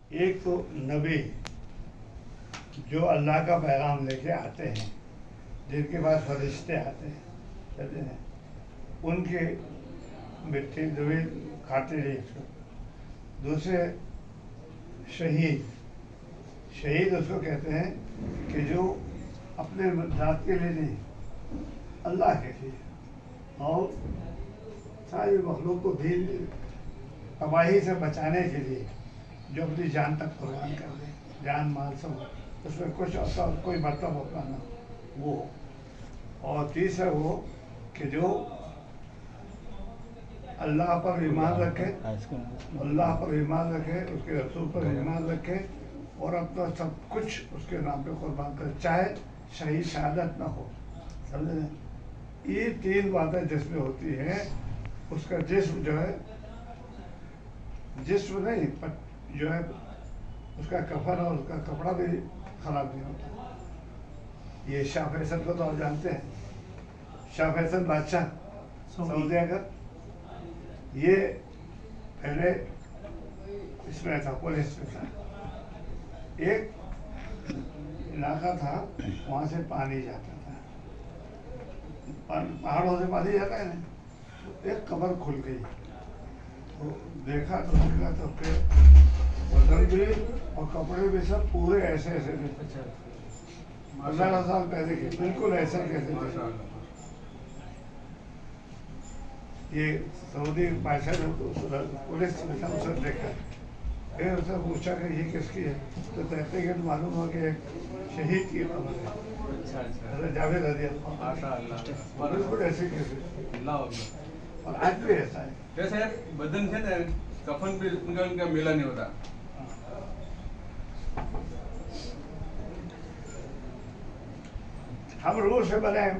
एक तो नबी जो अल्लाह का पैगाम लेके आते हैं, जिनके पास फरिश्ते आते हैं, कहते हैं उनके मिट्टी नबी खाते नहीं उसको। दूसरे शहीद, शहीद उसको कहते हैं कि जो अपने जात के लिए नहीं, अल्लाह के लिए और सारी मखलूक को भी तबाही से बचाने के लिए जो अपनी जान तक कुर्बान कर दे, जान माल सब, उसमें कुछ ऐसा कोई मतलब होता ना वो। और तीसरा वो कि जो अल्लाह पर ईमान रखे, अल्लाह पर ईमान रखे, उसके रसूल पर ईमान रखे और अपना सब कुछ उसके नाम पे कुर्बान करे, चाहे शहीद शहादत ना हो। समझे? ये तीन बातें जिसमें होती हैं, उसका जिस्म जो है, जिस्म नहीं पर जो है उसका कफन और उसका कपड़ा भी खराब नहीं होता। ये शाह फैसल को तो आप जानते हैं, शाह फैसल बादशाह सऊदिया का, ये पहले इसमें था, पुलिस में था। एक इलाका था, वहाँ से पानी जाता था, पहाड़ों से पानी जाता है ना। एक कब्र खुल गई तो देखा तो फिर बदल भी और कपड़े भी सब पूरे ऐसे ऐसे थे। 15 साल पहले के बिल्कुल ऐसे कैसे थे। ये सऊदी बादशाह ने पुलिस में था, उसने देखा, फिर उसने पूछा कि ये किसकी है, तो कहते कि मालूम हो कि एक शहीद की खबर है, जावेद रज़ी अल्लाह। बिल्कुल ऐसे कैसे, और आज भी ऐसा है। जैसे बदन છે ને कफन पे उनका मेला नहीं होता। हम रूह से बने हैं।